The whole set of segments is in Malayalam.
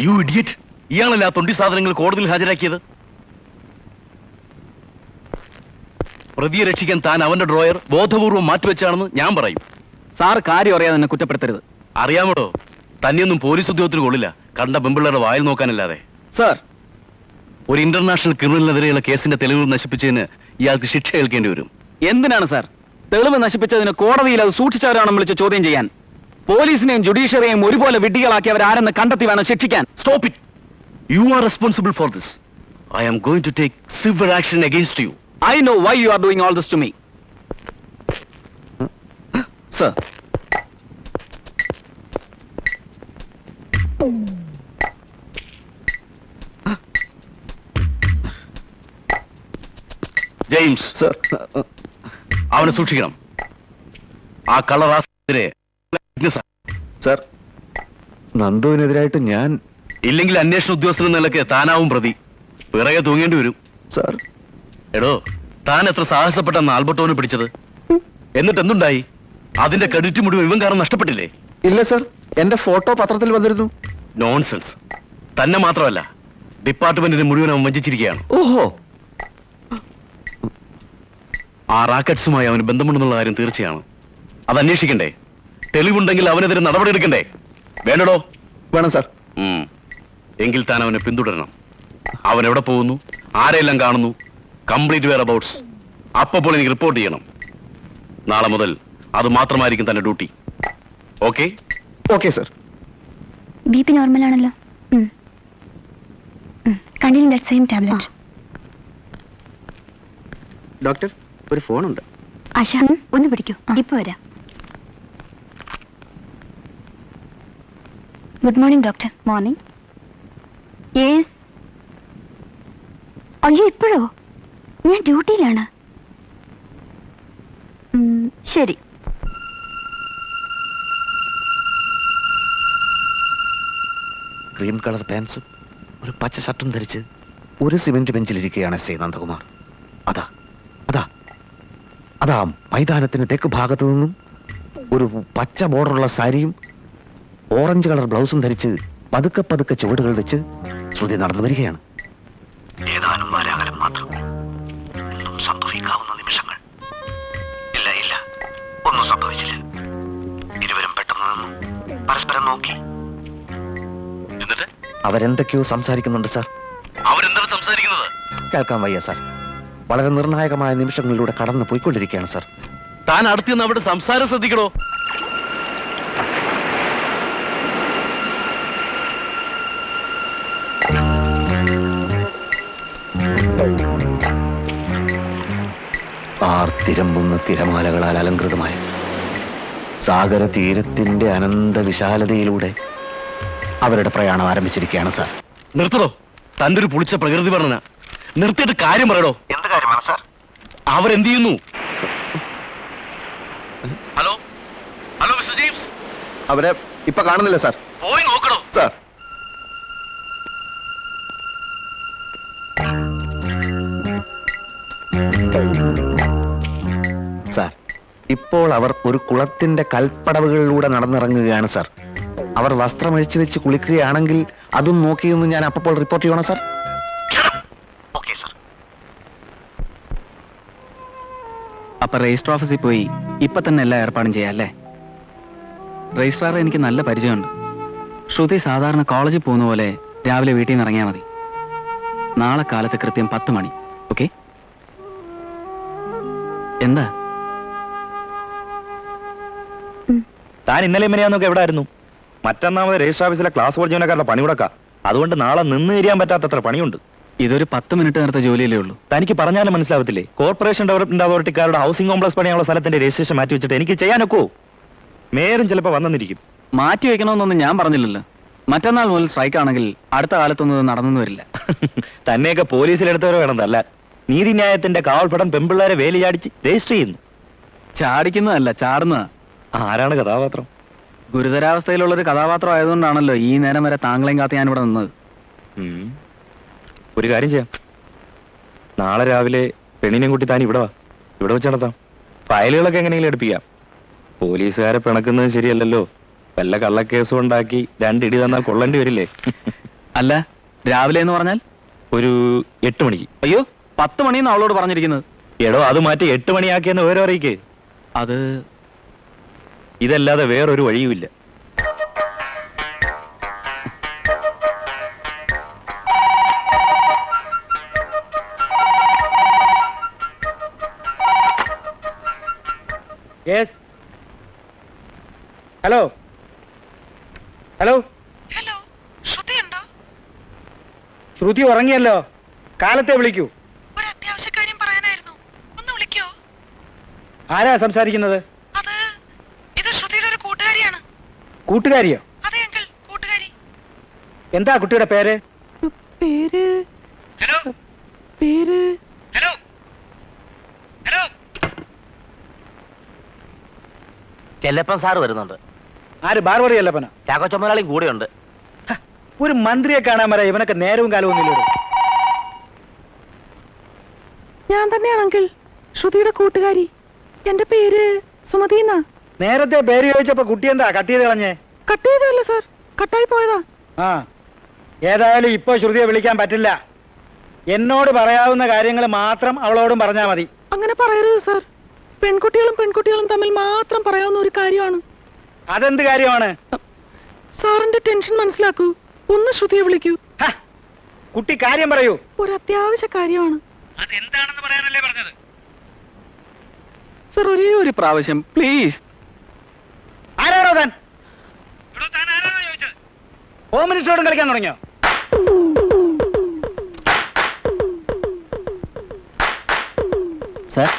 You idiot! ഇയാളല്ല ആ തൊണ്ടി സാധനങ്ങൾ കോടതിയിൽ ഹാജരാക്കിയത്. പ്രതിയെ രക്ഷിക്കാൻ താൻ അവന്റെ ഡ്രോയർ ബോധപൂർവം മാറ്റിവെച്ചാണെന്ന് ഞാൻ പറയും. സാർ കാര്യം അറിയാതെ എന്നെ കുറ്റപ്പെടുത്തരുത്. അറിയാമോ, തന്നെയൊന്നും പോലീസ് ഉദ്യോഗത്തിന് കൊള്ളില്ല, കണ്ട പെമ്പിള്ളേരുടെ വായിൽ നോക്കാനല്ലാതെ. സാർ, ഒരു ഇന്റർനാഷണൽ ക്രിമിനലിനെതിരെയുള്ള കേസിന്റെ തെളിവുകൾ നശിപ്പിച്ചതിന് ഇയാൾക്ക് ശിക്ഷ ഏൽക്കേണ്ടി വരും. എന്തിനാണ് സാർ തെളിവ് നശിപ്പിച്ചതിന് കോടതിയിൽ അത് സൂക്ഷിച്ചവരാണെന്ന് വിളിച്ച് ചോദ്യം ചെയ്യാൻ? പോലീസിനെയും ജുഡീഷ്യറിയെയും ഒരുപോലെ വിഡ്ഢികളാക്കിയവരാരെന്ന് കണ്ടെത്തി വേണം ശിക്ഷിക്കാൻ. Stop it! You are responsible for this. I am going to take severe action against you. I know why you are doing all this to me. Sir. James, sir, അവനെ സൂക്ഷിക്കണം. ആ കളറാസിനെ സർ, നന്ദുവിനെതിരായിട്ട് ഞാൻ ഇല്ലെങ്കിൽ അന്വേഷണ ഉദ്യോഗസ്ഥൻ എന്ന നിലയ്ക്ക് താനാവും പ്രതി. പിറകെ തൂങ്ങേണ്ടി വരും. സർ, എടോ, താൻ എത്ര സാഹസപ്പെട്ടെന്ന് ആൽബർട്ടോനെ പിടിച്ചത്? എന്നിട്ട് എന്തുണ്ടായി? അതിന്റെ ക്രെഡിറ്റ് മുഴുവൻ ഇവൻ കാരണം നഷ്ടപ്പെട്ടില്ലേ? ഇല്ല സർ, എന്റെ ഫോട്ടോ പത്രത്തിൽ വന്നിരുന്നു. നോൺസെൻസ്! തന്നെ മാത്രമല്ല, ഡിപ്പാർട്ട്മെന്റിനെ മുഴുവൻ അവൻ വഞ്ചിച്ചിരിക്കുകയാണ്. ഓഹോ! ആ റാക്കറ്റ്സുമായി അവന് ബന്ധമുണ്ടെന്നുള്ള കാര്യം തീർച്ചയാണ്. അത് അന്വേഷിക്കണ്ടേ? തെളിവുണ്ടെങ്കിൽ അവനെതിരെ നടപടിയെടുക്കണ്ടേ? വേണ്ടടോ? വേണം സർ. എങ്കിൽ താൻ അവനെ പിന്തുടരണം. അവൻ എവിടെ പോകുന്നു, ആരെല്ലാം കാണുന്നു, കംപ്ലീറ്റ് വെയർ അബൌട്ട്സ് അപ്പോൾ എനിക്ക് റിപ്പോർട്ട് ചെയ്യണം. നാളെ മുതൽ അത് മാത്രമായിരിക്കും തന്റെ duty. Okay? Okay sir. BP normal ആണല്ലോ. Continue that same tablet. Doctor, ഒരു ഫോണുണ്ട്. ആശ, ഒന്ന് പിടിക്കൂ, ഇപ്പൊ വരാം. Good morning doctor. Morning. Yes. അയ്യോ, ഇപ്പോഴോ? ഞാൻ ഡ്യൂട്ടിയിലാണ്. ശരി. ക്രീം കളർ പാൻസും ഒരു പച്ച ഷർട്ടും ധരിച്ച് ഒരു സിമന്റ് ബെഞ്ചിലിരിക്കുകയാണ് എസ് ഐ നന്ദകുമാർ. അതാ അതാ അതാ മൈതാനത്തിന് തെക്ക് ഭാഗത്തു നിന്നും ഒരു പച്ച ബോർഡറുള്ള സാരിയും ഓറഞ്ച് കളർ ബ്ലൗസും ധരിച്ച് പതുക്കെ പതുക്കെ ചുവടുകൾ വെച്ച് ശ്രുതി നടന്നു വരികയാണ്. ഏതാനും വാരാകലം മാത്രം. സംഭവിക്കാവുന്ന നിമിഷങ്ങൾ. ഇല്ല ഇല്ല, ഒന്നും സംഭവിച്ചില്ല. ഇരുവരും പെട്ടെന്ന് നിന്നു പരസ്പരം നോക്കി. എന്നിട്ട് അവരെന്തൊക്കെയോ സംസാരിക്കുന്നുണ്ട് സാർ. അവരെന്താണ് സംസാരിക്കുന്നത്? കേൾക്കാൻ വയ്യ സാർ. വളരെ നിർണായകമായ നിമിഷങ്ങളിലൂടെ കടന്നു പോയിക്കൊണ്ടിരിക്കുകയാണ് സാർ. താൻ അടുത്ത് നിന്ന് അവിടെ സംസാരം ശ്രദ്ധിക്കണോ? ആർത്തിരമ്പുന്ന തിരമാലകളാൽ അലങ്കൃതമായ സാഗര തീരത്തിന്റെ അനന്ത വിശാലതയിലൂടെ അവരുടെ പ്രയാണം ആരംഭിച്ചിരിക്കുകയാണ് സാർ. നിർത്തടോ, തന്റെ ഒരു പുളിച്ച പ്രകൃതി വർണ്ണന നിർത്തിയിട്ട് കാര്യം പറയടോ. എന്ത് കാര്യമാണ് സാർ? അവരെന്ത് ചെയ്യുന്നു? ഹലോ ഹലോ മിസ്റ്റർ ജെയിംസ്, അവരെ ഇപ്പൊ കാണുന്നില്ല സാർ. പോയി നോക്കണോ സാർ? സാർ, ഇപ്പോൾ അവർ ഒരു കുളത്തിന്റെ കൽപ്പടവുകളിലൂടെ നടന്നിറങ്ങുകയാണ് സാർ. അവർ വസ്ത്രമഴിച്ചു വെച്ച് കുളിക്കുകയാണെങ്കിൽ അതും നോക്കിയെന്ന് ഞാൻ അപ്പോൾ റിപ്പോർട്ട് ചെയ്യണം സാർ. Okay sir. അപ്പൊ രജിസ്റ്റർ ഓഫീസിൽ പോയി ഇപ്പൊ തന്നെ എല്ലാ ഏർപ്പാടും ചെയ്യാം അല്ലേ? രജിസ്ട്രാറെ എനിക്ക് നല്ല പരിചയമുണ്ട്. ശ്രുതി സാധാരണ കോളേജിൽ പോകുന്ന പോലെ രാവിലെ വീട്ടിൽ നിന്ന് ഇറങ്ങിയാൽ മതി. നാളെ കാലത്ത് കൃത്യം 10 മണി. ഓക്കെ? എന്താ താൻ ഇന്നലെ മെനയാന്നൊക്കെ എവിടെ ആയിരുന്നു? മറ്റന്നാമത് രജിസ്റ്റർ ഓഫീസിലെ ക്ലാസ് ഫോർ ജീവനക്കാരുടെ പണി മുടക്കാം. അതുകൊണ്ട് നാളെ നിന്ന് തിരിയാൻ പറ്റാത്തത്ര പണിയുണ്ട്. ഇതൊരു 10 മിനിറ്റ് നേരത്തെ ജോലിയല്ലേ ഉള്ളൂ. തനിക്ക് പറഞ്ഞാലും മനസ്സിലാവത്തില്ലേ? കോർപ്പറേഷൻ ഡെവലപ്മെന്റ് അതോറിറ്റിക്കാരുടെ ഹൗസിംഗ് കോംപ്ലക്സ് പണിയുള്ള സ്ഥലത്തിന്റെ രജിസ്ട്രേഷൻ മാറ്റി വെച്ചിട്ട് എനിക്ക് ചെയ്യാനൊക്കോ? മേയറും ചിലപ്പോൾ വന്നിരിക്കും. മാറ്റി വെക്കണമെന്നൊന്നും ഞാൻ പറഞ്ഞില്ലല്ലോ. മറ്റന്നാൾ മുതൽ സ്ട്രൈക്ക് ആണെങ്കിൽ അടുത്ത കാലത്തൊന്നും ഇത് നടന്നു വരില്ല. തന്നെയൊക്കെ പോലീസിലെടുത്തവരോ വേണമെന്നല്ല, നീതിന്യായത്തിന്റെ കാവൽപ്പടം പെമ്പിള്ളേരെ വേലി ചാടിച്ച് രജിസ്റ്റർ ചെയ്യുന്നു. ചാടിക്കുന്നതല്ല, ചാടുന്നതാ. ആരാണ് കഥാപാത്രം? ഗുരുതരാവസ്ഥയിലുള്ളൊരു കഥാപാത്രം ആയതുകൊണ്ടാണല്ലോ ഈ നേരം വരെ താങ്കളെയും കാത്ത് ഞാൻ ഇവിടെ നിന്നത്. ഒരു കാര്യം ചെയ്യാം, നാളെ രാവിലെ പെണ്ണിനെയും കൂട്ടി താൻ ഇവിടെ വാ. ഇവിടെ വെച്ച് നടത്താം. ഫയലുകളൊക്കെ എങ്ങനെയെങ്കിലും എടുപ്പിക്കാം. പോലീസുകാരെ പിണക്കുന്നത് ശരിയല്ലല്ലോ. വല്ല കള്ളക്കേസും ഉണ്ടാക്കി 2 ഇടി തന്നാൽ കൊള്ളേണ്ടി വരില്ലേ? അല്ല, രാവിലെ എന്ന് പറഞ്ഞാൽ ഒരു 8 മണിക്ക്. അയ്യോ 10 മണിന്ന് അവളോട് പറഞ്ഞിരിക്കുന്നത്. എടോ അത് മാറ്റി 8 മണിയാക്കിയെന്ന് വേറെ അറിയിക്കേ. അത് ഇതല്ലാതെ വേറൊരു വഴിയുമില്ല. യെസ്. ഹലോ ഹലോ ഹലോ, ശ്രുതിയുണ്ടോ? ശ്രുതി ഉറങ്ങിയല്ലോ, കാലത്തെ വിളിക്കൂ. ഒരു അത്യാവശ്യ കാര്യം പറയാനായിരുന്നു, ഒന്ന് വിളിക്കോ? ആരാ സംസാരിക്കുന്നത്? ഇത് ശ്രുതിയുടെ ഒരു കൂട്ടുകാരിയാണ്. കൂട്ടുകാരിയോ? അതെ അങ്കിൾ, കൂട്ടുകാരി. എന്താ കുട്ടിയുടെ പേര്? പേര് ഹലോ പേര് ഹലോ ഹലോ ചെല്ലപ്പൻ സാറ് വരുന്നുണ്ട്. ആര്? ബാർബറി അല്ലപ്പന? ചാക്കോ ചുമലാളി കൂടെയുണ്ട്. ഒരു മന്ത്രിയെ കാണാൻ വരാ ഇവനൊക്കെ നേരവും കാലവും ഒന്നുമില്ലല്ലോ. ഞാൻ തന്നെയാണ് അങ്കിൾ, ശ്രുതിയുടെ കൂട്ടുകാരി. എന്റെ പേര് സുമതി എന്നാ. നേരത്തെ പേര് ചോദിച്ചപ്പോ കുട്ടി എന്താ കട്ട് ചെയ്ത് കളഞ്ഞേ? കട്ട് ചെയ്തതല്ല സാർ, കട്ടായി പോയതാ. ആ, ഏതായാലും ഇപ്പൊ ശ്രുതിയെ വിളിക്കാൻ പറ്റില്ല. എന്നോട് പറയാവുന്ന കാര്യങ്ങൾ മാത്രം അവളോടും പറഞ്ഞാ മതി. അങ്ങനെ പറയരുത് സാർ, പെൺകുട്ടികളും തമ്മിൽ മാത്രം പറയാവുന്ന ഒരു കാര്യമാണ്. അതെന്ത് കാര്യമാണ്? സാറിന്റെ ടെൻഷൻ മനസ്സിലാക്കൂ, ഒന്ന് ശ്രുതിയെ വിളിക്കൂ. ഹ, കുട്ടി കാര്യം പറയൂ. ഒരു അത്യാവശ്യ കാര്യമാണ് അതെന്താണെന്ന് പറയാനല്ലേ പറഞ്ഞത്? സർ ഒരേ ഒരു പ്രാവശ്യം പ്ലീസ്. ആരാണോ താൻ? ഹോം മിനിസ്റ്ററോടും കളിക്കാൻ തുടങ്ങിയോ? സാർ,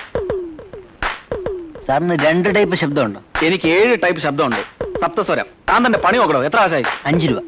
സാറിന് 2 ടൈപ്പ് ശബ്ദമുണ്ടോ? എനിക്ക് 7 ടൈപ്പ് ശബ്ദമുണ്ട്. സപ്തസ്വരം. താൻ തന്നെ പണി നോക്കണോ? എത്ര ആശായി? 5 രൂപ.